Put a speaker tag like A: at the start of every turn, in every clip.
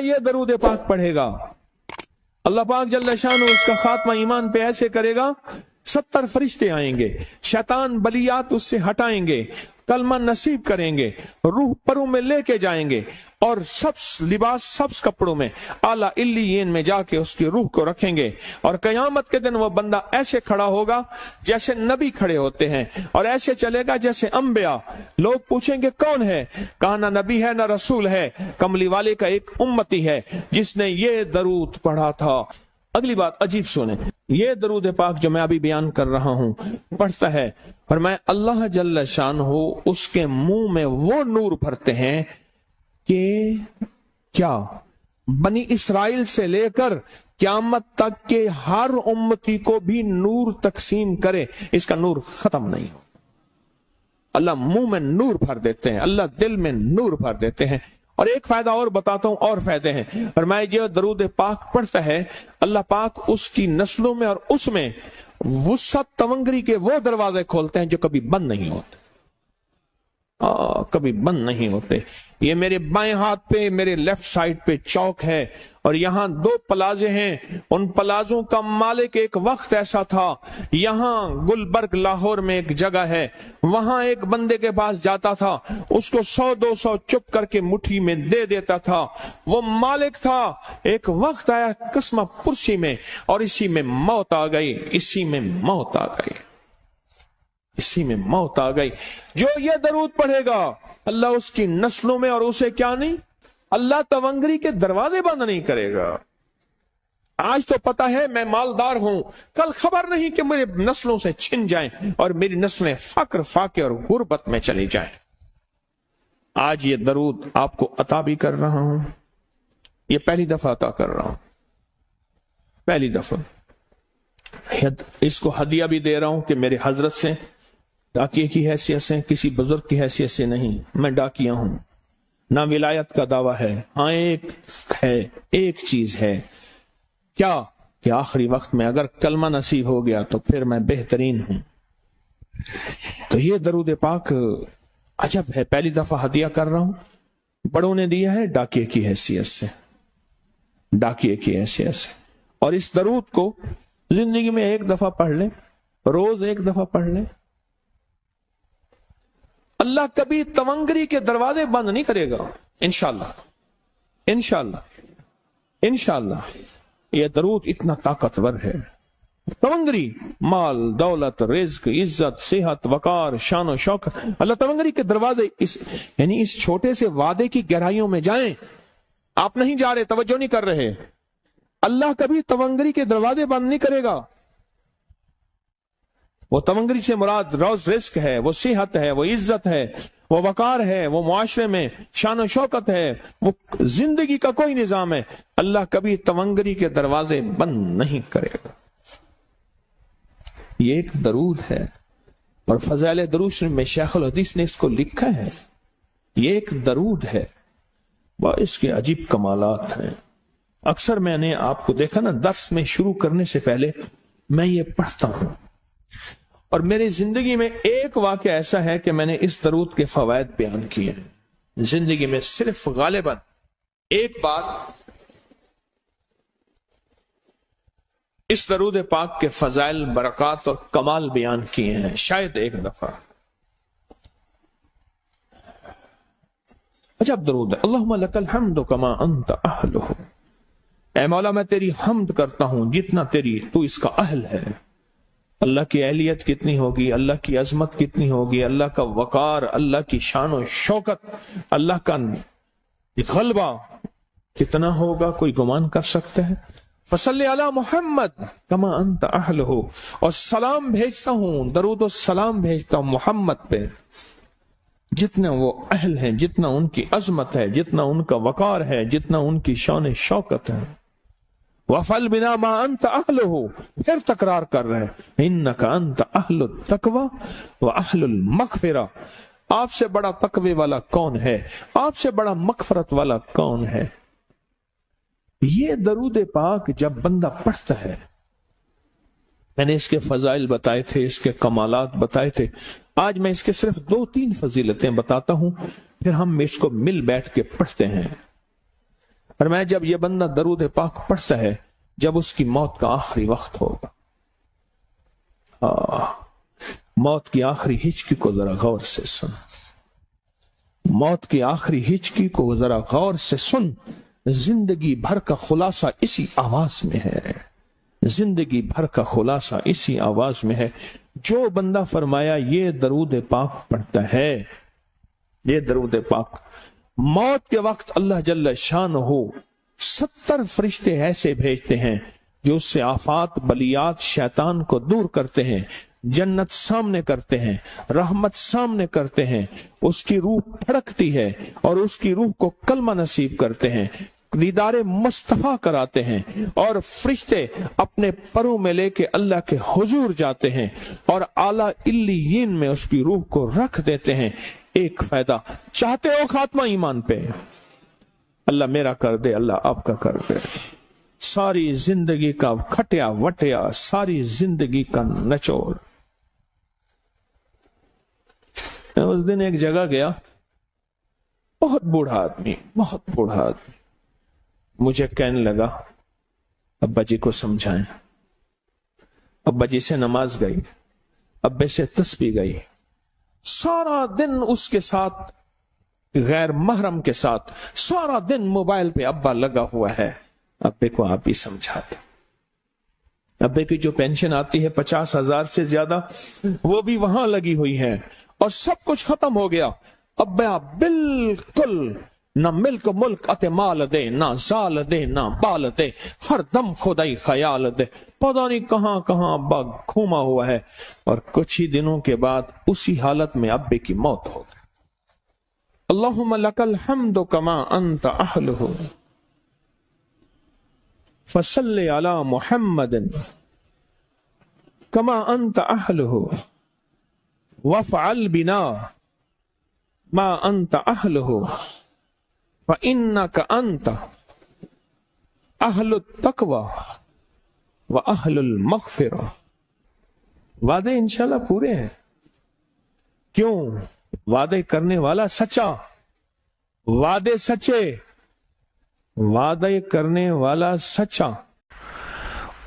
A: یہ درود پاک پڑھے گا اللہ پاک جل شانہ اس کا خاتمہ ایمان پہ ایسے کرے گا 70 فرشتے آئیں گے، شیطان بلیات اس سے ہٹائیں گے، کلمہ نصیب کریں گے، روح پروں میں لے کے جائیں گے اور سبز کپڑوں میں اعلیٰ علیین میں جا کے اس کی روح کو رکھیں گے، اور قیامت کے دن وہ بندہ ایسے کھڑا ہوگا جیسے نبی کھڑے ہوتے ہیں، اور ایسے چلے گا جیسے انبیاء۔ لوگ پوچھیں گے کون ہے؟ کہا نہ نبی ہے نہ رسول ہے، کملی والے کا ایک امتی ہے جس نے یہ درود پڑھا تھا۔ اگلی بات عجیب سنیں، یہ درود پاک جو میں ابھی بیان کر رہا ہوں پڑھتا ہے اور میں اللہ جل شانہ اس کے منہ میں وہ نور بھرتے ہیں کہ کیا بنی اسرائیل سے لے کر قیامت تک کے ہر امتی کو بھی نور تقسیم کرے، اس کا نور ختم نہیں ہو۔ اللہ منہ میں نور بھر دیتے ہیں، اللہ دل میں نور بھر دیتے ہیں۔ اور ایک فائدہ اور بتاتا ہوں، اور فائدے ہیں، اور میں یہ درود پاک پڑھتا ہے اللہ پاک اس کی نسلوں میں اور اس میں وسعت تونگری کے وہ دروازے کھولتے ہیں جو کبھی بند نہیں ہوتے، کبھی بند نہیں ہوتے۔ یہ میرے بائیں ہاتھ پہ، میرے لیفٹ سائڈ پہ چوک ہے اور یہاں 2 پلازے ہیں، ان پلازوں کا مالک ایک وقت ایسا تھا، یہاں گلبرگ لاہور میں ایک جگہ ہے، وہاں ایک بندے کے پاس جاتا تھا، اس کو 100-200 چپ کر کے مٹھی میں دے دیتا تھا، وہ مالک تھا۔ ایک وقت آیا قسمہ پرسی میں اور اسی میں موت آ گئی، اسی میں موت آ گئی، اسی میں موت آ گئی۔ جو یہ درود پڑھے گا اللہ اس کی نسلوں میں اور اسے کیا نہیں، اللہ تونگری کے دروازے بند نہیں کرے گا۔ آج تو پتا ہے میں مالدار ہوں، کل خبر نہیں کہ میرے نسلوں سے چھن جائیں اور میری نسلیں فقر فاقے اور غربت میں چلی جائیں۔ آج یہ درود آپ کو عطا بھی کر رہا ہوں، یہ پہلی دفعہ عطا کر رہا ہوں، پہلی دفعہ اس کو ہدیہ بھی دے رہا ہوں کہ میرے حضرت سے، ڈاکیے کی حیثیت سے، کسی بزرگ کی حیثیت سے نہیں، میں ڈاکیہ ہوں، نہ ولایت کا دعویٰ ہے۔ ہاں ایک چیز ہے، کیا کہ آخری وقت میں اگر کلمہ نصیب ہو گیا تو پھر میں بہترین ہوں۔ تو یہ درود پاک عجب ہے، پہلی دفعہ ہدیہ کر رہا ہوں، بڑوں نے دیا ہے ڈاکیے کی حیثیت سے، ڈاکیے کی حیثیت سے۔ اور اس درود کو زندگی میں ایک دفعہ پڑھ لیں، روز ایک دفعہ پڑھ لیں، اللہ کبھی تونگری کے دروازے بند نہیں کرے گا، انشاءاللہ انشاءاللہ انشاءاللہ۔ یہ درود اتنا طاقتور ہے، تونگری، مال، دولت، رزق، عزت، صحت، وقار، شان و شوکت، اللہ تونگری کے دروازے یعنی اس چھوٹے سے وعدے کی گہرائیوں میں جائیں۔ آپ نہیں جا رہے، توجہ نہیں کر رہے، اللہ کبھی تونگری کے دروازے بند نہیں کرے گا۔ وہ تونگری سے مراد روز رزق ہے، وہ صحت ہے، وہ عزت ہے، وہ وقار ہے، وہ معاشرے میں شان و شوکت ہے، وہ زندگی کا کوئی نظام ہے، اللہ کبھی تونگری کے دروازے بند نہیں کرے گا۔ یہ ایک درود ہے، اور فضائل درود شریف میں شیخ الحدیث نے اس کو لکھا ہے، یہ ایک درود ہے، اس کے عجیب کمالات ہیں۔ اکثر میں نے آپ کو دیکھا نا، درس میں شروع کرنے سے پہلے میں یہ پڑھتا ہوں، اور میری زندگی میں ایک واقعہ ایسا ہے کہ میں نے اس درود کے فوائد بیان کیے ہیں زندگی میں، صرف غالباً ایک بار اس درود پاک کے فضائل، برکات اور کمال بیان کیے ہیں، شاید ایک دفعہ۔ عجب درود ہے، اللہم لک الحمد کما انت اہلہ، اے مولا میں تیری حمد کرتا ہوں جتنا تو اس کا اہل ہے۔ اللہ کی اہلیت کتنی ہوگی، اللہ کی عظمت کتنی ہوگی، اللہ کا وقار، اللہ کی شان و شوکت، اللہ کا غلبہ کتنا ہوگا، کوئی گمان کر سکتا ہے؟ فصلی علی محمد کما انت اہلہ، اور سلام بھیجتا ہوں، درود و سلام بھیجتا ہوں محمد پہ جتنا وہ اہل ہیں، جتنا ان کی عظمت ہے، جتنا ان کا وقار ہے، جتنا ان کی شان شوکت ہے۔ وَفَلْ بِنَا مَا أَنْتَ أَهْلُهُ، پھر تکرار کر رہے ہیں، إِنَّكَ أَنْتَ أَهْلُ التَّقْوَى وَأَهْلُ الْمَغْفِرَةِ، آپ سے بڑا تقوی والا کون ہے، آپ سے بڑا مغفرت والا کون ہے؟ یہ درود پاک جب بندہ پڑھتا ہے، میں نے اس کے فضائل بتائے تھے، اس کے کمالات بتائے تھے، آج میں اس کے صرف 2-3 فضیلتیں بتاتا ہوں، پھر ہم اس کو مل بیٹھ کے پڑھتے ہیں۔ فرمایا جب یہ بندہ درود پاک پڑھتا ہے جب اس کی موت کا آخری وقت ہوگا، موت کی آخری ہچکی کو ذرا غور سے سن، موت کی آخری ہچکی کو ذرا غور سے سن، زندگی بھر کا خلاصہ اسی آواز میں ہے، زندگی بھر کا خلاصہ اسی آواز میں ہے۔ جو بندہ فرمایا یہ درود پاک پڑھتا ہے، یہ درود پاک، موت کے وقت اللہ جل شانہ 70 فرشتے ایسے بھیجتے ہیں جو اس سے آفات بلیات شیطان کو دور کرتے ہیں، جنت سامنے کرتے ہیں، رحمت سامنے کرتے ہیں، اس کی روح پھڑکتی ہے اور اس کی روح کو کلمہ نصیب کرتے ہیں، دیدار مصطفیٰ کراتے ہیں، اور فرشتے اپنے پروں میں لے کے اللہ کے حضور جاتے ہیں اور اعلیٰ علیین میں اس کی روح کو رکھ دیتے ہیں۔ ایک فائدہ چاہتے ہو خاتمہ ایمان پہ، اللہ میرا کر دے، اللہ آپ کا کر دے، ساری زندگی کا کھٹیا وٹیا، ساری زندگی کا نچوڑ۔ اس دن ایک جگہ گیا، بہت بوڑھا آدمی، بہت بوڑھا آدمی، مجھے کہنے لگا ابا جی کو سمجھائیں۔ ابا جی سے نماز گئی، ابے سے تسبیح گئی، سارا دن اس کے ساتھ غیر محرم کے ساتھ سارا دن موبائل پہ ابا لگا ہوا ہے۔ ابے کو آپ ہی سمجھاتے، ابے کی جو پینشن آتی ہے 50,000 سے زیادہ وہ بھی وہاں لگی ہوئی ہے اور سب کچھ ختم ہو گیا۔ ابا بالکل نہ ملک ملک اتے مال دے، نہ زال دے، نہ بال دے، ہر دم خدائی خیال دے، پتہ نہیں کہاں کہاں ابا گھوما ہوا ہے۔ اور کچھ ہی دنوں کے بعد اسی حالت میں ابے کی موت ہو گئی۔ اللہم لک الحمد کما انت اہلہ فصل علی محمد کما انت اہلہ وافعل بنا ما انت اہلہ فإنک انت اہل التقوی واہل المغفرہ۔ وعدے انشاءاللہ پورے ہیں، کیوں؟ وعدے کرنے والا سچا، وعدے سچے، وعدے کرنے والا سچا۔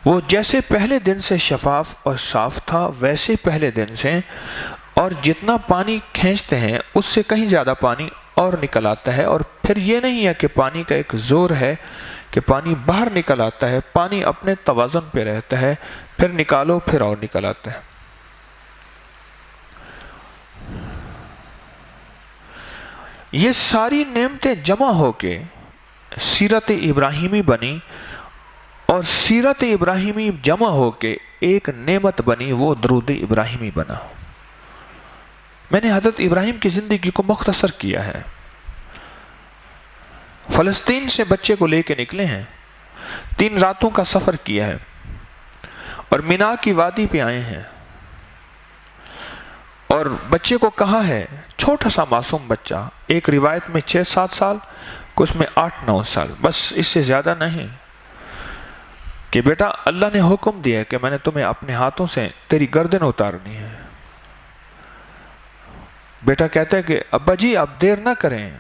B: وہ جیسے پہلے دن سے شفاف اور صاف تھا ویسے پہلے دن سے، اور جتنا پانی کھینچتے ہیں اس سے کہیں زیادہ پانی اور نکل آتا ہے۔ اور پھر یہ نہیں ہے کہ پانی کا ایک زور ہے کہ پانی باہر نکل آتا ہے، پانی اپنے توازن پہ رہتا ہے، پھر نکالو پھر اور نکل آتا ہے۔ یہ ساری نعمتیں جمع ہو کے سیرت ابراہیمی بنی، اور سیرت ابراہیمی جمع ہو کے ایک نعمت بنی، وہ درود ابراہیمی بنا۔ میں نے حضرت ابراہیم کی زندگی کو مختصر کیا ہے۔ فلسطین سے بچے کو لے کے نکلے ہیں، 3 راتوں کا سفر کیا ہے، اور مینا کی وادی پہ آئے ہیں، اور بچے کو کہا ہے، چھوٹا سا معصوم بچہ، ایک روایت میں 6-7 سال، کچھ میں 8-9 سال، بس اس سے زیادہ نہیں، کہ بیٹا اللہ نے حکم دیا ہے کہ میں نے تمہیں اپنے ہاتھوں سے تیری گردن اتارنی ہے۔ بیٹا کہتا ہے کہ ابا جی اب دیر نہ کریں،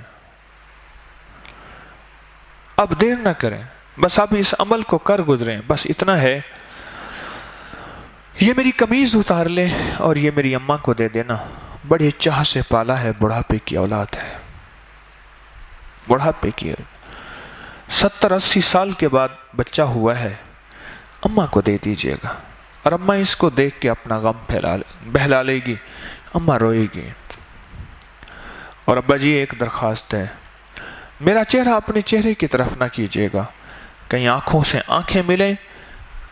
B: اب دیر نہ کریں، بس اب اس عمل کو کر گزریں، بس اتنا ہے، یہ میری قمیض اتار لے اور یہ میری اماں کو دے دینا، بڑی چاہ سے پالا ہے، بڑھاپے کی اولاد ہے، بڑھاپے کی 70-80 سال کے بعد بچہ ہوا ہے، اماں کو دے دیجئے گا۔ اور اماں اس کو دیکھ کے اپنا غم بہلا لے گی، اماں روئے گی، اور ابا جی ایک درخواست ہے، میرا چہرہ اپنے چہرے کی طرف نہ کیجئے گا، کہیں آنکھوں سے آنکھیں ملیں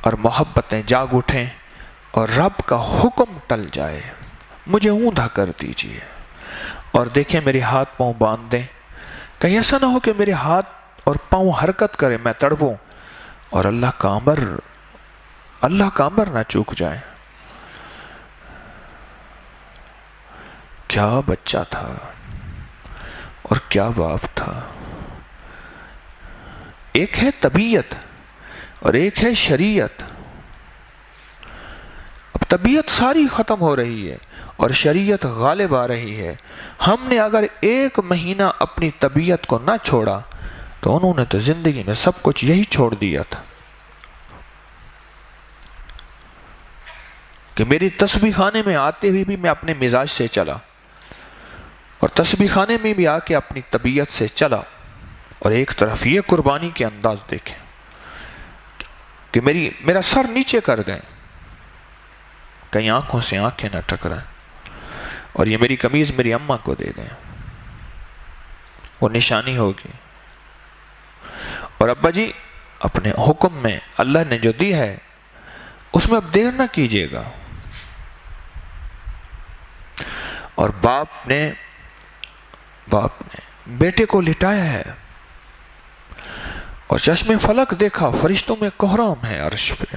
B: اور محبتیں جاگ اٹھیں اور رب کا حکم ٹل جائے، مجھے اوندھا کر دیجئے، اور دیکھیں میرے ہاتھ پاؤں باندھ دیں، کہیں ایسا نہ ہو کہ میرے ہاتھ اور پاؤں حرکت کرے میں تڑپوں اور اللہ کا امر نہ چوک جائے۔ کیا بچہ تھا اور کیا باپ تھا۔ ایک ہے طبیعت اور ایک ہے شریعت۔ اب طبیعت ساری ختم ہو رہی ہے اور شریعت غالب آ رہی ہے۔ ہم نے اگر 1 مہینہ اپنی طبیعت کو نہ چھوڑا، تو انہوں نے تو زندگی میں سب کچھ یہی چھوڑ دیا تھا کہ میری تسبیح خانے میں آتے ہوئے بھی میں اپنے مزاج سے چلا اور تسبیح خانے میں بھی آ کے اپنی طبیعت سے چلا، اور ایک طرف یہ قربانی کے انداز دیکھیں کہ میرا سر نیچے کر دیں کہیں آنکھوں سے آنکھیں نہ ٹکرائیں، اور یہ میری قمیض میری اماں کو دے دیں، وہ نشانی ہوگی۔ اور ابا جی اپنے حکم میں اللہ نے جو دی ہے اس میں اب دیر نہ کیجیے گا۔ اور باپ نے بیٹے کو لٹایا ہے اور چشم فلک دیکھا، فرشتوں میں کوہرام ہے عرش پہ،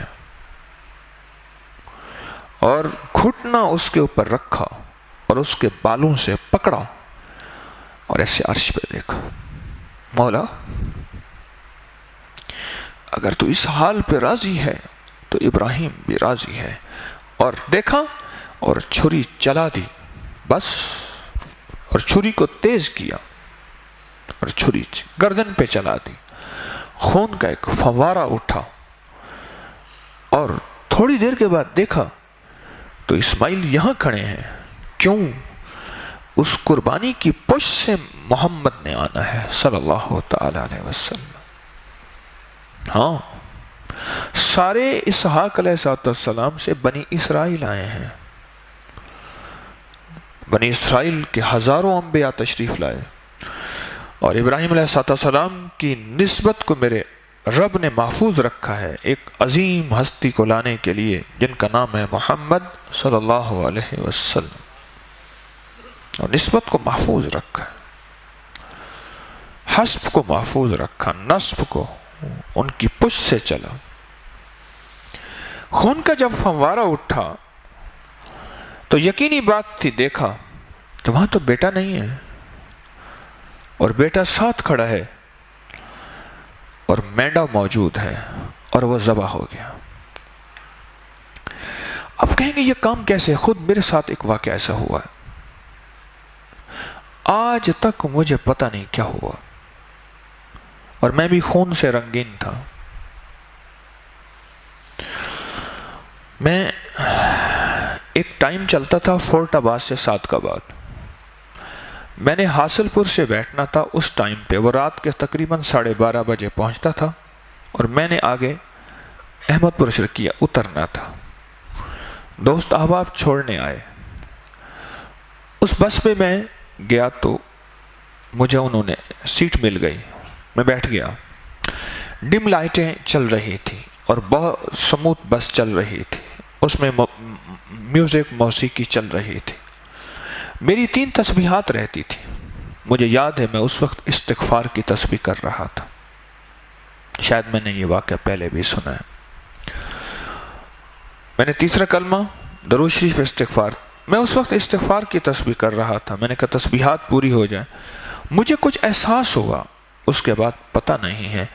B: اور گھٹنا اس کے اوپر رکھا اور اس کے بالوں سے پکڑا اور ایسے عرش پہ دیکھا، مولا اگر تو اس حال پہ راضی ہے تو ابراہیم بھی راضی ہے۔ اور دیکھا اور چھری چلا دی، بس، اور چھری کو تیز کیا اور چھری گردن پہ چلا دی، خون کا ایک فوارہ اٹھا، اور تھوڑی دیر کے بعد دیکھا تو اسماعیل یہاں کھڑے ہیں۔ کیوں؟ اس قربانی کی پشت سے محمد نے آنا ہے صلی اللہ تعالی علیہ وسلم۔ ہاں، سارے اسحاق علیہ السلام سے بنی اسرائیل آئے ہیں، بنی اسرائیل کے ہزاروں انبیاء تشریف لائے، اور ابراہیم علیہ السلام کی نسبت کو میرے رب نے محفوظ رکھا ہے ایک عظیم ہستی کو لانے کے لیے جن کا نام ہے محمد صلی اللہ علیہ وسلم، اور نسبت کو محفوظ رکھا ہے، حسب کو محفوظ رکھا، نسب کو، ان کی پشت سے چلا۔ خون کا جب فوارہ اٹھا تو یقینی بات تھی، دیکھا تو وہاں تو بیٹا نہیں ہے، اور بیٹا ساتھ کھڑا ہے، اور مینڈا موجود ہے، اور وہ ذبح ہو گیا۔ اب کہیں گے یہ کام کیسے؟ خود میرے ساتھ ایک واقعہ ایسا ہوا ہے، آج تک مجھے پتہ نہیں کیا ہوا، اور میں بھی خون سے رنگین تھا۔ میں ایک ٹائم چلتا تھا فورٹ آباد سے سعدکآباد، میں نے حاصل پور سے بیٹھنا تھا اس ٹائم پہ، وہ رات کے تقریباً 12:30 بجے پہنچتا تھا، اور میں نے آگے احمد پور شرقیہ اترنا تھا۔ دوست احباب چھوڑنے آئے، اس بس پہ میں گیا تو مجھے انہوں نے سیٹ مل گئی، میں بیٹھ گیا، ڈم لائٹیں چل رہی تھی اور بہت سموتھ بس چل رہی تھی، اس میں میوزک موسیقی چل رہی تھی، میری 3 تسبیحات رہتی تھی، مجھے یاد ہے میں اس وقت استغفار کی تسبیح کر رہا تھا، شاید میں نے یہ واقعہ پہلے بھی سنا ہے۔ میں نے تیسرا کلمہ درود شریف استغفار، میں اس وقت استغفار کی تسبیح کر رہا تھا، میں نے کہا تسبیحات پوری ہو جائیں، مجھے کچھ احساس ہوا، اس کے بعد پتہ نہیں ہے،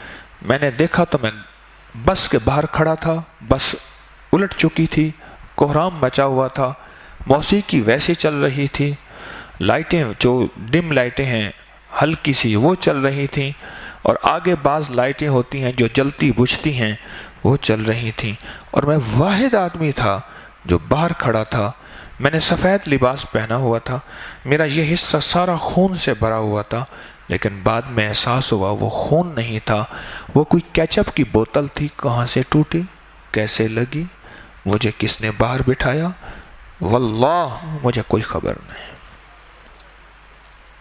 B: میں نے دیکھا تو میں بس کے باہر کھڑا تھا، بس الٹ چکی تھی، کوہرام مچا ہوا تھا، موسیقی ویسے چل رہی تھی، لائٹیں جو ڈم لائٹیں ہیں ہلکی سی وہ چل رہی تھیں، اور آگے بعض لائٹیں ہوتی ہیں جو جلتی بجھتی ہیں وہ چل رہی تھیں، اور میں واحد آدمی تھا جو باہر کھڑا تھا، میں نے سفید لباس پہنا ہوا تھا، میرا یہ حصہ سارا خون سے بھرا ہوا تھا، لیکن بعد میں احساس ہوا وہ خون نہیں تھا، وہ کوئی کیچپ کی بوتل تھی، کہاں سے ٹوٹی، کیسے لگی، مجھے کس نے باہر بٹھایا، واللہ مجھے کوئی خبر نہیں،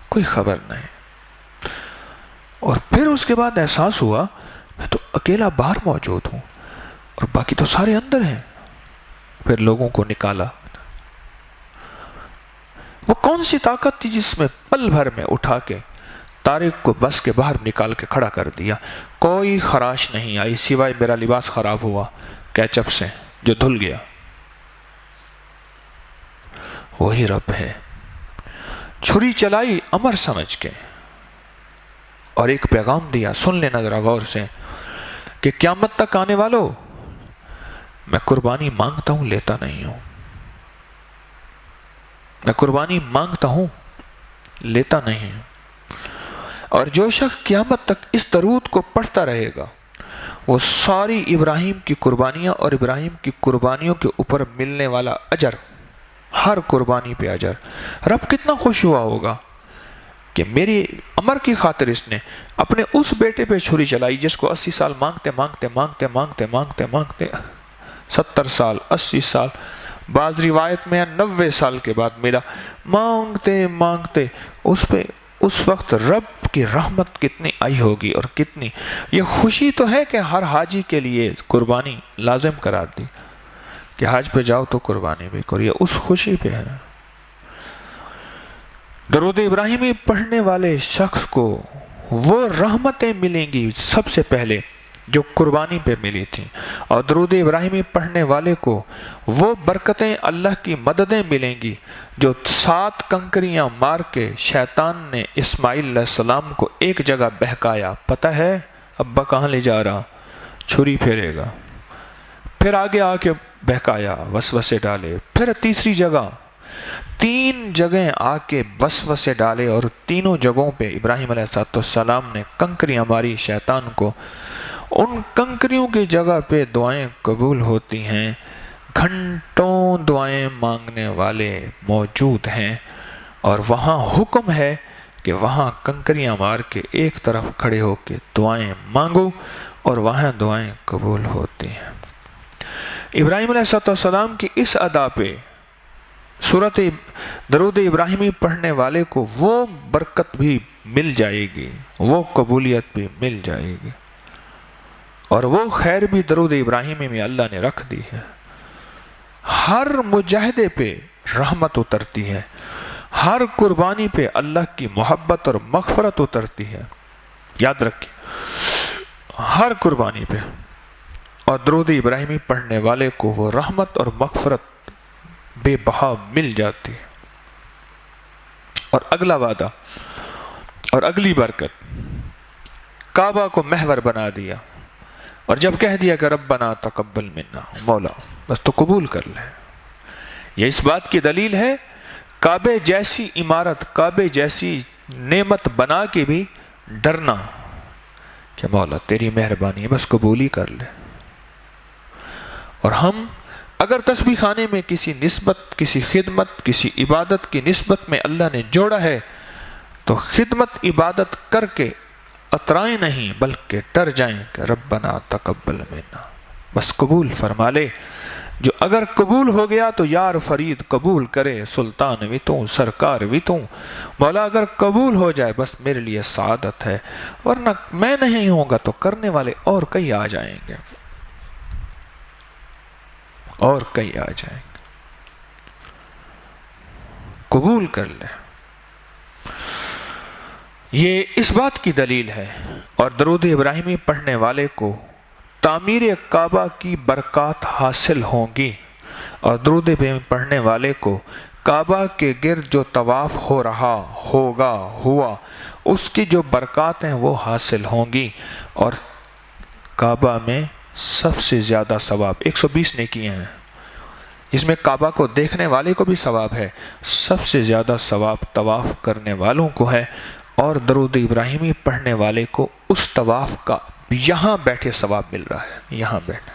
B: کوئی خبر نہیں۔ اور پھر اس کے بعد احساس ہوا میں تو اکیلا باہر موجود ہوں اور باقی تو سارے اندر ہیں۔ پھر لوگوں کو نکالا، وہ کون سی طاقت تھی جس میں پل بھر میں اٹھا کے طارق کو بس کے باہر نکال کے کھڑا کر دیا، کوئی خراش نہیں آئی سوائے میرا لباس خراب ہوا کیچپ سے جو دھل گیا۔ وہی رب ہے، چھری چلائی امر سمجھ کے اور ایک پیغام دیا، سن لینا ذرا غور سے، کہ قیامت تک آنے والوں میں قربانی مانگتا ہوں لیتا نہیں ہوں، میں قربانی مانگتا ہوں لیتا نہیں ہوں۔ اور جو شخص قیامت تک اس درود کو پڑھتا رہے گا وہ ساری ابراہیم کی قربانیاں اور ابراہیم کی قربانیوں کے اوپر ملنے والا اجر، ہر قربانی پہ اجر، رب کتنا خوش ہوا ہوگا کہ میری عمر کی خاطر اس نے اپنے اس بیٹے پہ چھری چلائی جس کو 80 سال مانگتے مانگتے مانگتے مانگتے مانگتے مانگتے 70 سال 80 سال، بعض روایت میں 90 سال کے بعد ملا، مانگتے مانگتے اس پہ اس وقت رب کی رحمت کتنی آئی ہوگی اور کتنی یہ خوشی تو ہے کہ ہر حاجی کے لیے قربانی لازم قرار دی کہ حج پہ جاؤ تو قربانی بھی کرو، یہ اس خوشی پہ ہے۔ درود ابراہیمی پڑھنے والے شخص کو وہ رحمتیں ملیں گی سب سے پہلے جو قربانی پہ ملی تھیں، اور درود ابراہیمی پڑھنے والے کو وہ برکتیں اللہ کی مددیں ملیں گی جو 7 کنکریاں مار کے شیطان نے اسماعیل علیہ السلام کو ایک جگہ بہکایا، پتہ ہے ابا کہاں لے جا رہا، چھری پھیرے گا، پھر آگے آ کے بہکایا، وسوسے ڈالے، پھر تیسری جگہ 3 جگہیں آ کے وسوسے ڈالے، اور تینوں جگہوں پہ ابراہیم علیہ السلام نے کنکریاں ماری شیطان کو، ان کنکریوں کی جگہ پہ دعائیں قبول ہوتی ہیں، گھنٹوں دعائیں مانگنے والے موجود ہیں، اور وہاں حکم ہے کہ وہاں کنکریاں مار کے ایک طرف کھڑے ہو کے دعائیں مانگو اور وہاں دعائیں قبول ہوتی ہیں۔ ابراہیم علیہ السلام کی اس ادا پہ سورت درود ابراہیمی پڑھنے والے کو وہ برکت بھی مل جائے گی، وہ قبولیت بھی مل جائے گی، اور وہ خیر بھی درود ابراہیمی میں اللہ نے رکھ دی ہے۔ ہر مجاہدے پہ رحمت اترتی ہے، ہر قربانی پہ اللہ کی محبت اور مغفرت اترتی ہے، یاد رکھیں ہر قربانی پہ، اور درود ابراہیمی پڑھنے والے کو وہ رحمت اور مغفرت بے بہا مل جاتی ہے۔ اور اگلا وعدہ اور اگلی برکت، کعبہ کو محور بنا دیا، اور جب کہہ دیا کہ ربنا تقبل منا، مولا بس تو قبول کر لے، یہ اس بات کی دلیل ہے کعبے جیسی عمارت، کعبے جیسی نعمت بنا کے بھی ڈرنا کہ مولا تیری مہربانی ہے بس قبول ہی کر لے۔ اور ہم اگر تسبیح خانے میں کسی نسبت، کسی خدمت، کسی عبادت کی نسبت میں اللہ نے جوڑا ہے تو خدمت عبادت کر کے اترائیں نہیں بلکہ ڈر جائیں کہ ربنا تقبل منا، بس قبول فرما لے، جو اگر قبول ہو گیا تو یار فرید قبول کرے، سلطان بھی تو سرکار بھی تو، مولا اگر قبول ہو جائے بس میرے لیے سعادت ہے، ورنہ میں نہیں ہوں گا تو کرنے والے اور کئی آ جائیں گے، اور کئی آ جائیں گے، قبول کر لے۔ یہ اس بات کی دلیل ہے، اور درود ابراہیمی پڑھنے والے کو تعمیر کعبہ کی برکات حاصل ہوں گی، اور درود ابراہیمی پڑھنے والے کو کعبہ کے گرد جو طواف ہو رہا ہوگا ہوا اس کی جو برکات ہیں وہ حاصل ہوں گی، اور کعبہ میں سب سے زیادہ ثواب 120 نیکیاں ہیں، اس میں کعبہ کو دیکھنے والے کو بھی ثواب ہے، سب سے زیادہ ثواب طواف کرنے والوں کو ہے، اور درود ابراہیمی پڑھنے والے کو اس طواف کا یہاں بیٹھے ثواب مل رہا ہے، یہاں بیٹھے،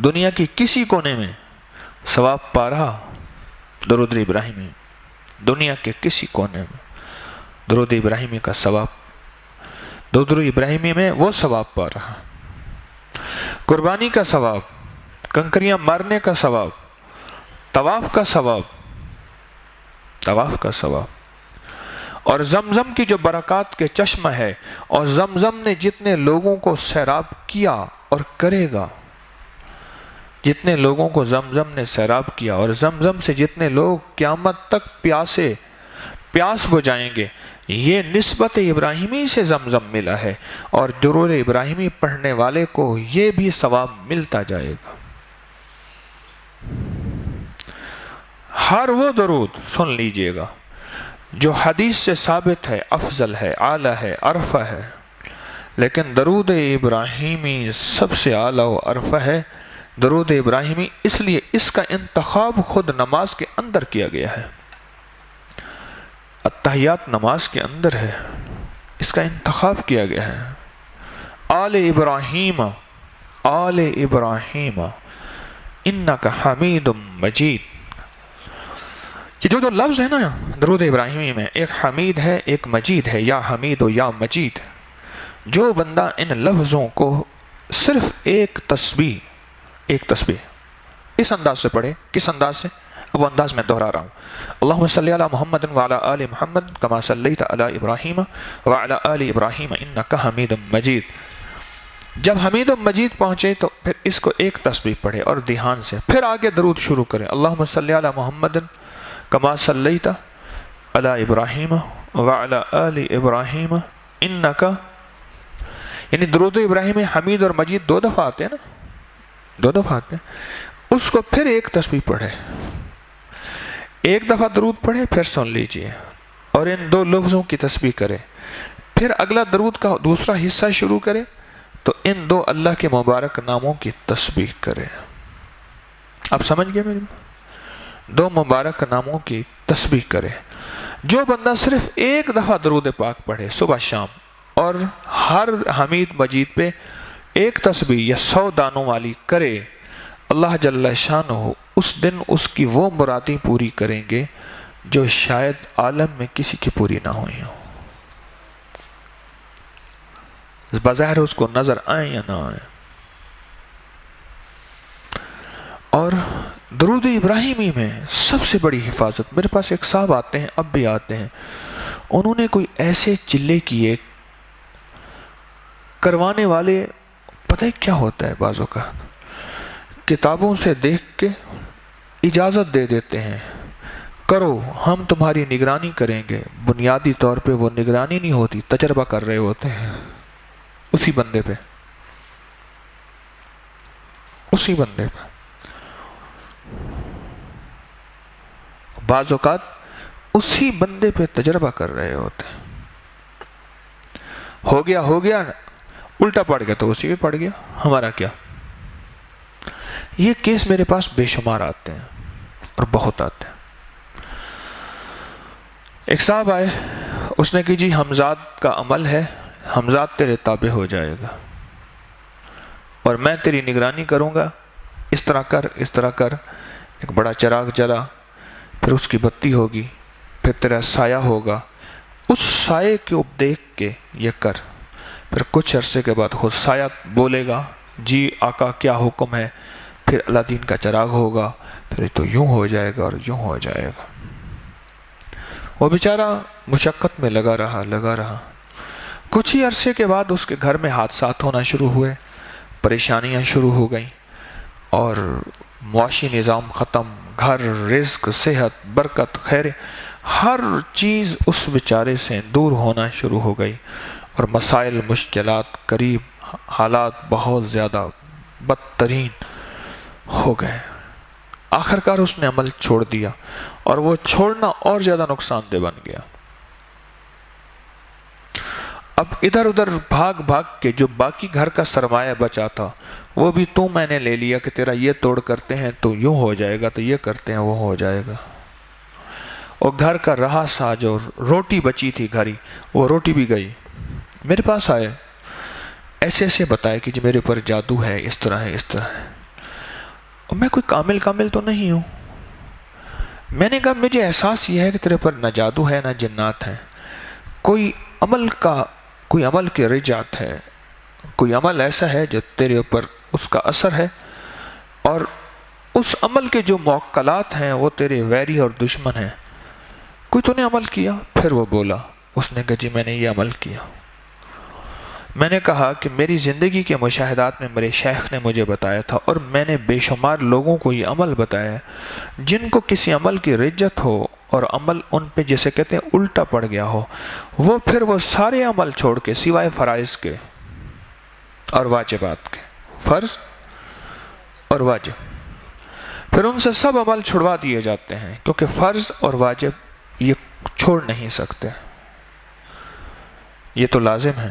B: دنیا کی کسی کونے میں ثواب پا رہا درود ابراہیمی، دنیا کے کسی کونے میں درود ابراہیمی کا ثواب، درود ابراہیمی میں وہ ثواب پا رہا، قربانی کا ثواب، کنکریاں مارنے کا ثواب، طواف کا ثواب، طواف کا ثواب، اور زمزم کی جو برکات کے چشمہ ہے، اور زمزم نے جتنے لوگوں کو سیراب کیا اور کرے گا، جتنے لوگوں کو زمزم نے سیراب کیا، اور زمزم سے جتنے لوگ قیامت تک پیاس بجھائیں گے، یہ نسبت ابراہیمی سے زمزم ملا ہے، اور درود ابراہیمی پڑھنے والے کو یہ بھی ثواب ملتا جائے گا۔ ہر وہ درود سن لیجئے گا جو حدیث سے ثابت ہے، افضل ہے، اعلیٰ ہے، عرفہ ہے، لیکن درود ابراہیمی سب سے اعلیٰ و عرفہ ہے۔ درود ابراہیمی اس لیے اس کا انتخاب خود نماز کے اندر کیا گیا ہے۔ التحیات نماز کے اندر ہے، اس کا انتخاب کیا گیا ہے، آل ابراہیم، آل ابراہیم انک حمید مجید۔ یہ جو لفظ ہے نا درود ابراہیمی میں، ایک حمید ہے ایک مجید ہے، یا حمید و یا مجید۔ جو بندہ ان لفظوں کو صرف ایک تسبیح اس انداز سے پڑھے، کس انداز سے؟ وہ انداز میں دہرا رہا ہوں، اللہم صلی علی محمد وعلی آل محمد کما صلیت علی ابراہیم وعلی آل ابراہیم انک حمید مجید۔ جب حمید مجید پہنچے تو پھر اس کو ایک تسبیح پڑھے اور دھیان سے، پھر آگے درود شروع کریں، اللہم صلی علی محمد کما صلیت علی ابراہیم وعلی آل ابراہیم انک، یعنی درود ابراہیم حمید اور مجید دو دفعہ آتے ہیں نا، دو دفعہ آتے ہیں، اس کو پھر ایک تسبیح پڑھے، ایک دفعہ درود پڑھے پھر سن لیجئے اور ان دو لفظوں کی تسبیح کرے، پھر اگلا درود کا دوسرا حصہ شروع کرے تو ان دو اللہ کے مبارک ناموں کی تسبیح کرے۔ آپ سمجھ گئے میری بات؟ دو مبارک ناموں کی تسبیح کرے۔ جو بندہ صرف ایک دفعہ درود پاک پڑھے صبح شام اور ہر حمید مجید پہ ایک تسبیح یا 100 دانوں والی کرے، اللہ جل شانہ اس دن اس کی وہ مرادیں پوری کریں گے جو شاید عالم میں کسی کی پوری نہ ہوئی ہوں، بظاہر اس کو نظر آئیں یا نہ آئیں۔ اور درود ابراہیمی میں سب سے بڑی حفاظت، میرے پاس ایک صاحب آتے ہیں، اب بھی آتے ہیں، انہوں نے کوئی ایسے چلے کیے، کروانے والے پتہ ہے کیا ہوتا ہے، بعضوں کا کتابوں سے دیکھ کے اجازت دے دیتے ہیں، کرو ہم تمہاری نگرانی کریں گے، بنیادی طور پہ وہ نگرانی نہیں ہوتی، تجربہ کر رہے ہوتے ہیں اسی بندے پہ، اسی بندے پہ۔ بعض اوقات اسی بندے پہ تجربہ کر رہے ہوتے ہیں، ہو گیا الٹا پڑ گیا تو اسی پہ پڑ گیا، ہمارا کیا؟ یہ کیس میرے پاس بے شمار آتے ہیں اور بہت آتے ہیں۔ ایک صاحب آئے، اس نے کہ جی حمزاد کا عمل ہے، حمزاد تیرے تابع ہو جائے گا اور میں تیری نگرانی کروں گا، اس طرح کر اس طرح کر، ایک بڑا چراغ جلا، پھر اس کی بتی ہوگی، پھر تیرا سایہ ہوگا، اس سائے کو دیکھ کے یہ کر، پھر کچھ عرصے کے بعد خود سایہ بولے گا جی آقا کیا حکم ہے، پھر اللہ دین کا چراغ ہوگا، پھر تو یوں ہو جائے گا اور یوں ہو جائے گا۔ وہ بیچارہ مشقت میں لگا رہا، کچھ ہی عرصے کے بعد اس کے گھر میں حادثات ہونا شروع ہوئے، پریشانیاں شروع ہو گئیں اور معاشی نظام ختم، گھر، رزق، صحت، برکت، خیر، ہر چیز اس بیچارے سے دور ہونا شروع ہو گئی اور مسائل، مشکلات قریب، حالات بہت زیادہ بدترین ہو گئے۔ آخرکار اس نے عمل چھوڑ دیا اور وہ چھوڑنا اور زیادہ نقصان دہ بن گیا۔ اب ادھر ادھر بھاگ کے جو باقی گھر کا سرمایہ بچا تھا وہ بھی میں نے لے لیا کہ تیرا یہ توڑ کرتے ہیں تو یوں ہو جائے گا، تو یہ کرتے ہیں وہ ہو جائے گا، اور گھر کا رہا سا جو روٹی بچی تھی گھری، وہ روٹی بھی گئی۔ میرے پاس آئے، ایسے بتائے کہ جی میرے اوپر جادو ہے، اس طرح ہے، اس طرح ہے، اور میں کوئی کامل تو نہیں ہوں۔ میں نے کہا مجھے احساس یہ ہے کہ تیرے پر نہ جادو ہے نہ جنات ہیں، کوئی عمل کی رجعت ہے، کوئی عمل ایسا ہے جو تیرے اوپر اس کا اثر ہے، اور اس عمل کے جو موکلات ہیں وہ تیرے ویری اور دشمن ہیں، کوئی تو نے عمل کیا؟ پھر وہ بولا، اس نے کہا جی میں نے یہ عمل کیا۔ میں نے کہا کہ میری زندگی کے مشاہدات میں میرے شیخ نے مجھے بتایا تھا، اور میں نے بے شمار لوگوں کو یہ عمل بتایا جن کو کسی عمل کی رجت ہو اور عمل ان پہ جسے کہتے ہیں الٹا پڑ گیا ہو، وہ پھر وہ سارے عمل چھوڑ کے سوائے فرائض کے اور واجبات کے، فرض اور واجب، پھر ان سے سب عمل چھڑوا دیے جاتے ہیں، کیونکہ فرض اور واجب یہ چھوڑ نہیں سکتے، یہ تو لازم ہے۔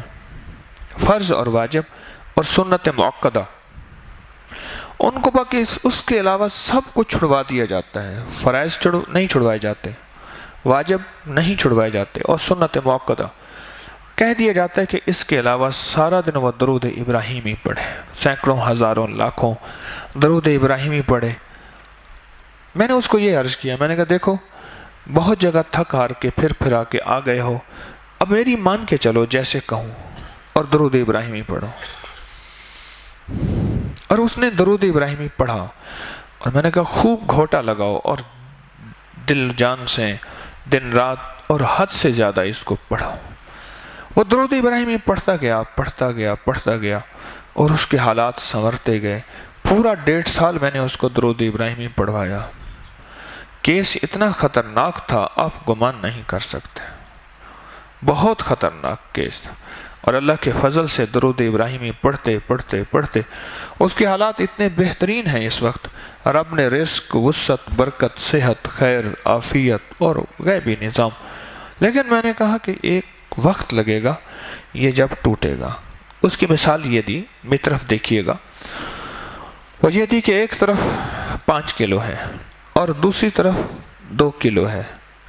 B: فرض اور واجب اور سنت مؤکدہ، ان کو باقی اس کے علاوہ سب کو چھڑوا دیا جاتا ہے، فرائض نہیں چھڑوائے جاتے، واجب نہیں چھڑوائے جاتے اور سنت مؤکدہ کہہ دیا جاتا ہے کہ اس کے علاوہ سارا دن وہ درود ابراہیمی پڑھے، سینکڑوں ہزاروں لاکھوں درود ابراہیمی پڑھے۔ میں نے اس کو یہ عرض کیا، میں نے کہا دیکھو بہت جگہ تھک ہار کے پھر آ کے آ گئے ہو، اب میری مان کے چلو جیسے کہوں اور درود ابراہیمی پڑھو۔ اور اس نے درود ابراہیمی پڑھا اور میں نے کہا خوب گھوٹا لگاؤ اور دل جان سے دن رات اور حد سے زیادہ اس کو پڑھو۔ وہ درود ابراہیمی پڑھتا گیا اور اس کے حالات سنورتے گئے۔ پورا 1.5 سال میں نے اس کو درود ابراہیمی پڑھوایا۔ کیس اتنا خطرناک تھا آپ گمان نہیں کر سکتے، بہت خطرناک کیس تھا، اور اللہ کے فضل سے درود ابراہیمی پڑھتے اس کے حالات اتنے بہترین ہیں اس وقت۔ رب نے رزق، وسعت، برکت، صحت، خیر، عافیت اور غیبی نظام، لیکن میں نے کہا کہ ایک وقت لگے گا یہ جب ٹوٹے گا۔ اس کی مثال یہ دی، میری طرف دیکھیے گا، وہ یہ دی کہ ایک طرف 5 کلو ہے اور دوسری طرف 2 کلو ہے۔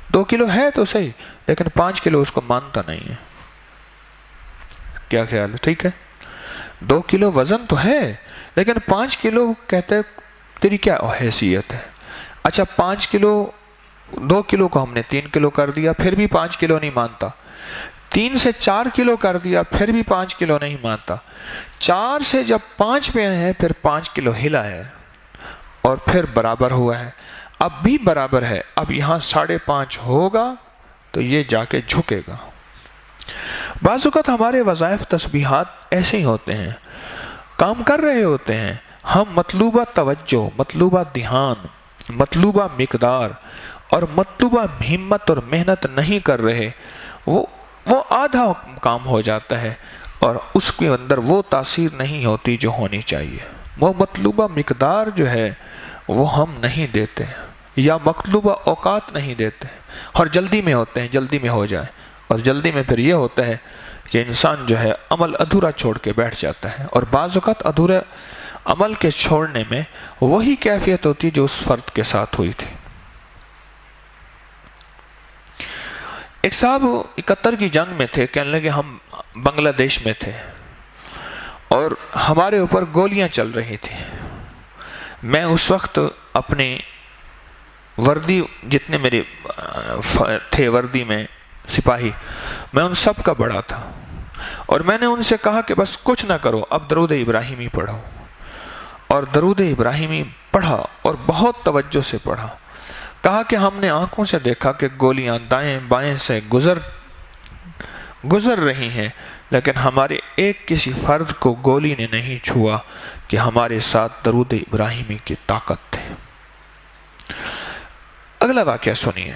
B: 2 کلو ہے تو صحیح، لیکن 5 کلو اس کو مانتا نہیں ہے۔ کیا خیال ہے؟ ٹھیک ہے، 2 کلو وزن تو ہے لیکن 5 کلو کہتے تیری کیا حیثیت ہے؟ اچھا 5 کلو 2 کلو کو ہم نے 3 کلو کر دیا، پھر بھی 5 کلو نہیں مانتا۔ 3 سے 4 کلو کر دیا، پھر بھی 5 کلو نہیں مانتا۔ 4 سے جب 5 پہ آئے ہیں پھر 5 کلو ہلا ہے اور پھر برابر ہوا ہے، اب بھی برابر ہے۔ اب یہاں 5.5 ہوگا تو یہ جا کے جھکے گا۔ بعض اوقات ہمارے وظائف تسبیحات ایسے ہی ہوتے ہیں، کام کر رہے ہوتے ہیں، ہم مطلوبہ توجہ، مطلوبہ دھیان، مطلوبہ مقدار اور مطلوبہ ہمت اور محنت نہیں کر رہے، وہ آدھا کام ہو جاتا ہے اور اس کے اندر وہ تاثیر نہیں ہوتی جو ہونی چاہیے۔ وہ مطلوبہ مقدار جو ہے وہ ہم نہیں دیتے یا مطلوبہ اوقات نہیں دیتے، اور جلدی میں ہوتے ہیں جلدی میں ہو جائے، اور جلدی میں پھر یہ ہوتا ہے کہ انسان جو ہے عمل ادھورا چھوڑ کے بیٹھ جاتا ہے، اور بعض اوقات ادھورے عمل کے چھوڑنے میں وہی کیفیت ہوتی جو اس فرد کے ساتھ ہوئی تھی۔ ایک صاحب 71 کی جنگ میں تھے، کہنے لگے ہم بنگلہ دیش میں تھے اور ہمارے اوپر گولیاں چل رہی تھی۔ میں اس وقت اپنی وردی، جتنے میرے تھے وردی میں سپاہی، میں ان سب کا بڑا تھا، اور میں نے ان سے کہا کہ بس کچھ نہ کرو، اب درود ابراہیمی پڑھو۔ اور درود ابراہیمی پڑھا اور بہت توجہ سے پڑھا۔ کہا کہ ہم نے آنکھوں سے دیکھا کہ گولیاں دائیں بائیں سے گزر رہی ہیں، لیکن ہمارے ایک کسی فرد کو گولی نے نہیں چھوا کہ ہمارے ساتھ درود ابراہیمی کی طاقت تھے۔ اگلا واقعہ سنیے۔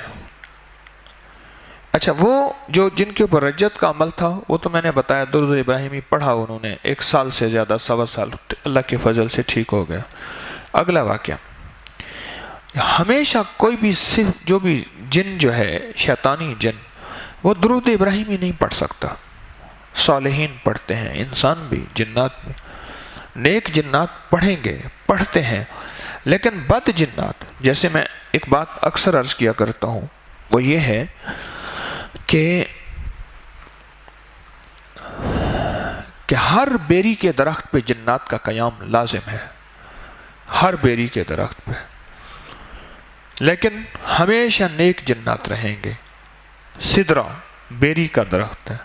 B: اچھا وہ جو جن کے اوپر رجت کا عمل تھا وہ تو میں نے بتایا، درود ابراہیمی پڑھا انہوں نے 1 سال سے زیادہ، 1.25 سال، اللہ کے فضل سے ٹھیک ہو گیا۔ اگلا واقعہ، ہمیشہ کوئی بھی صرف جو بھی جن جو ہے شیطانی جن، وہ درود ابراہیمی نہیں پڑھ سکتا۔ صالحین پڑھتے ہیں، انسان بھی، جنات بھی، نیک جنات پڑھیں گے، پڑھتے ہیں، لیکن بد جنات، جیسے میں ایک بات اکثر عرض کیا کرتا ہوں، وہ یہ ہے کہ ہر بیری کے درخت پہ جنات کا قیام لازم ہے، ہر بیری کے درخت پہ، لیکن ہمیشہ نیک جنات رہیں گے۔ سدرہ بیری کا درخت ہے،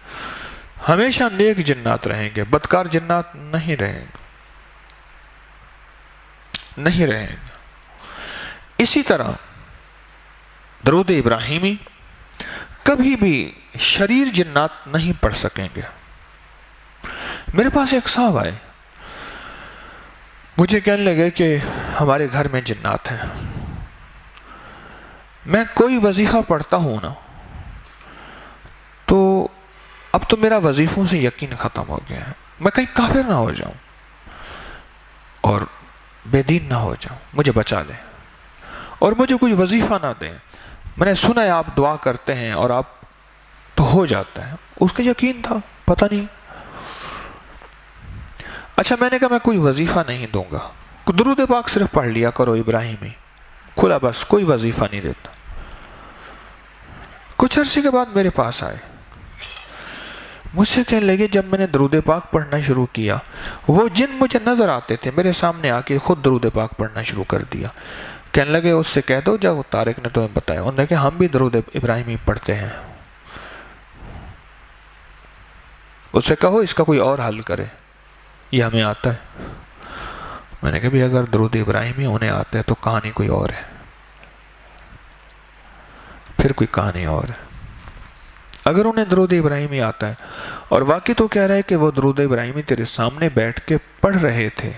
B: ہمیشہ نیک جنات رہیں گے، بدکار جنات نہیں رہیں گے۔ اسی طرح درود ابراہیمی کبھی بھی شریر جنات نہیں پڑھ سکیں گے۔ میرے پاس ایک صاحب آئے، مجھے کہنے لگے کہ ہمارے گھر میں جنات ہیں۔ میں کوئی وظیفہ پڑھتا ہوں نا تو اب تو میرا وظیفوں سے یقین ختم ہو گیا ہے، میں کہیں کافر نہ ہو جاؤں اور بے دین نہ ہو جاؤں، مجھے بچا لیں اور مجھے کوئی وظیفہ نہ دیں۔ میں نے سنا ہے آپ دعا کرتے ہیں اور آپ تو ہو جاتا ہے، اس کا یقین تھا، پتہ نہیں۔ اچھا میں نے کہا میں کوئی وظیفہ نہیں دوں گا، درود پاک صرف پڑھ لیا کرو ابراہیمی، کھلا بس، کوئی وظیفہ نہیں دیتا۔ کچھ عرصے کے بعد میرے پاس آئے، مجھ سے کہنے لگے جب میں نے درود پاک پڑھنا شروع کیا، وہ جن مجھے نظر آتے تھے میرے سامنے آ کے خود درود پاک پڑھنا شروع کر دیا۔ کہنے لگے اس سے کہہ دو جب طارق نے تمہیں بتایا۔ انہوں نے کہا ہم بھی درود ابراہیمی پڑھتے ہیں، اس سے کہو اس کا کوئی اور حل کرے، یہ ہمیں آتا ہے۔ میں نے کہا بھی اگر درود ابراہیمی انہیں آتا ہے تو کہانی کوئی اور ہے، پھر کوئی کہانی اور ہے۔ اگر انہیں درود ابراہیمی آتا ہے اور واقعی تو کہہ رہا ہے کہ وہ درود ابراہیمی تیرے سامنے بیٹھ کے پڑھ رہے تھے،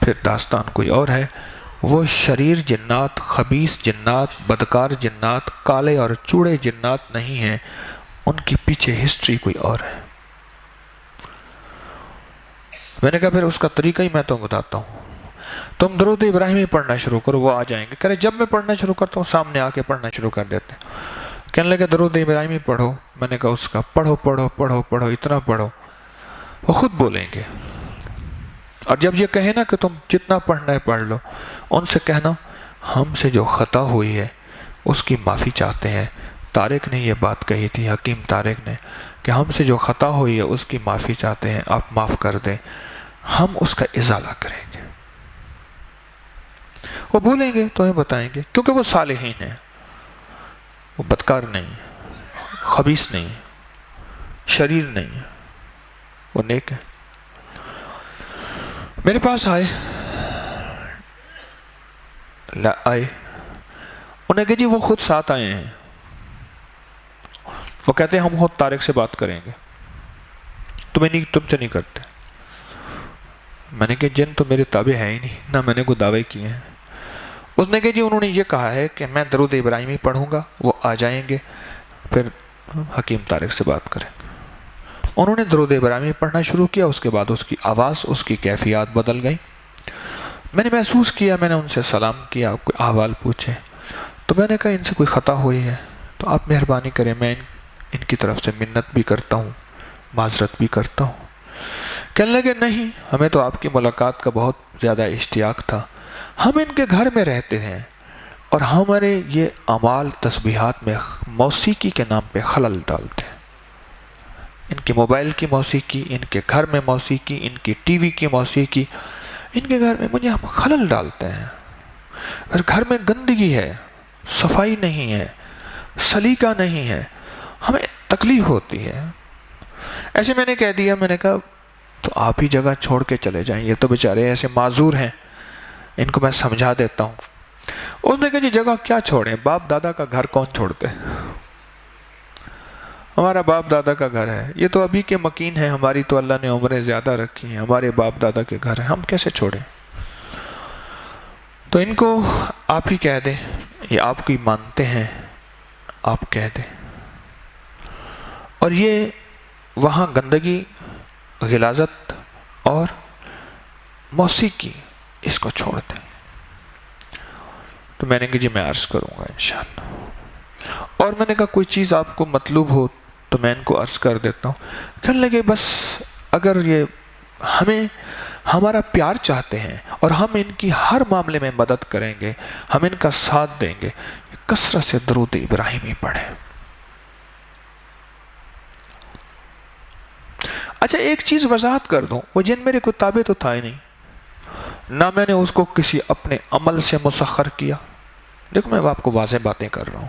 B: پھر داستان کوئی اور ہے۔ وہ شریر جنات، خبیث جنات، بدکار جنات، کالے اور چوڑے جنات نہیں ہیں، ان کی پیچھے ہسٹری کوئی اور ہے۔ میں نے کہا پھر اس کا طریقہ ہی میں تو بتاتا ہوں، تم درود ابراہیمی پڑھنا شروع کرو، وہ آ جائیں گے۔ کہہ رہے جب میں پڑھنا شروع کرتا ہوں سامنے آ کے پڑھنا شروع کر دیتے ہیں۔ کہنے لگے درود ابراہیمی پڑھو۔ میں نے کہا اس کا پڑھو پڑھو پڑھو پڑھو اتنا پڑھو، وہ خود بولیں گے۔ اور جب یہ کہیں نا کہ تم جتنا پڑھنا ہے پڑھ لو، ان سے کہنا ہم سے جو خطا ہوئی ہے اس کی معافی چاہتے ہیں۔ طارق نے یہ بات کہی تھی، حکیم طارق نے، کہ ہم سے جو خطا ہوئی ہے اس کی معافی چاہتے ہیں، آپ معاف کر دیں، ہم اس کا ازالہ کریں گے۔ وہ بولیں گے تو ہمیں بتائیں گے، کیونکہ وہ صالحین ہیں، وہ بدکار نہیں ہے، خبیث نہیں ہے، شریر نہیں ہے، وہ نیک ہے۔ میرے پاس آئے انہیں کہ جی وہ خود ساتھ آئے ہیں، وہ کہتے ہیں ہم خود طارق سے بات کریں گے، تم سے نہیں کرتے۔ میں نے کہا جن تو میرے تابع ہے ہی نہیں، نہ میں نے کوئی دعوے کیے ہیں۔ اس نے کہا جی انہوں نے یہ کہا ہے کہ میں درود ابراہیمی پڑھوں گا، وہ آ جائیں گے، پھر حکیم طارق سے بات کریں گے۔ انہوں نے درود ابراہیمی پڑھنا شروع کیا، اس کے بعد اس کی آواز، اس کی کیفیات بدل گئی۔ میں نے محسوس کیا، میں نے ان سے سلام کیا، کوئی احوال پوچھے، تو میں نے کہا ان سے کوئی خطا ہوئی ہے تو آپ مہربانی کریں، میں ان کی طرف سے منت بھی کرتا ہوں، معذرت بھی کرتا ہوں۔ کہنے لگے نہیں، ہمیں تو آپ کی ملاقات کا بہت زیادہ اشتیاق تھا، ہم ان کے گھر میں رہتے ہیں اور ہمارے یہ اعمال تسبیحات میں موسیقی کے نام پہ خلل ڈالتے ہیں۔ ان کے موبائل کی موسیقی، ان کے گھر میں موسیقی، ان کی ٹی وی کی موسیقی، ان کے گھر میں مجھے ہم خلل ڈالتے ہیں۔ اور گھر میں گندگی ہے، صفائی نہیں ہے، سلیقہ نہیں ہے، ہمیں تکلیف ہوتی ہے۔ ایسے میں نے کہہ دیا، میں نے کہا تو آپ ہی جگہ چھوڑ کے چلے جائیں، یہ تو بیچارے ایسے معذور ہیں، ان کو میں سمجھا دیتا ہوں۔ اس نے کہا جی جگہ کیا چھوڑیں، باپ دادا کا گھر کون چھوڑتے؟ ہمارا باپ دادا کا گھر ہے، یہ تو ابھی کے مکین ہیں، ہماری تو اللہ نے عمریں زیادہ رکھی ہیں، ہمارے باپ دادا کے گھر ہیں، ہم کیسے چھوڑیں؟ تو ان کو آپ ہی کہہ دیں، یہ آپ کی مانتے ہیں، آپ کہہ دیں۔ اور یہ وہاں گندگی، غلاظت اور موسیقی، اس کو چھوڑ دیں۔ تو میں نے کہا جی میں عرض کروں گا انشاءاللہ۔ اور میں نے کہا کوئی چیز آپ کو مطلوب ہو تو میں ان کو عرض کر دیتا ہوں۔ کہنے لگے بس اگر یہ ہمیں ہمارا پیار چاہتے ہیں اور ہم ان کی ہر معاملے میں مدد کریں گے، ہم ان کا ساتھ دیں گے، کثرت سے درود ابراہیمی پڑھیں۔ اچھا ایک چیز وضاحت کر دوں، وہ جن میرے کوئی تابع تو تھا ہی نہیں، نہ میں نے اس کو کسی اپنے عمل سے مسخر کیا، دیکھو میں آپ کو واضح باتیں کر رہا ہوں،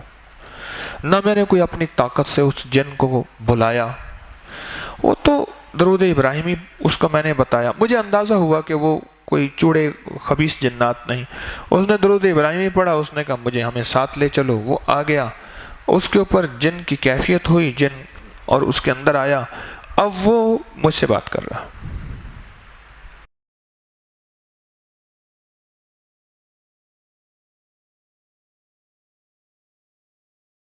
B: نہ میں نے کوئی اپنی طاقت سے اس جن کو بلایا، وہ تو درود ابراہیمی اس کو میں نے بتایا، مجھے اندازہ ہوا کہ وہ کوئی چوڑے خبیث جنات نہیں، اس نے درود ابراہیمی پڑھا، اس نے کہا مجھے ہمیں ساتھ لے چلو، وہ آ گیا، اس کے اوپر جن کی کیفیت ہوئی، جن اور اس کے اندر آیا، اب وہ مجھ سے بات کر رہا۔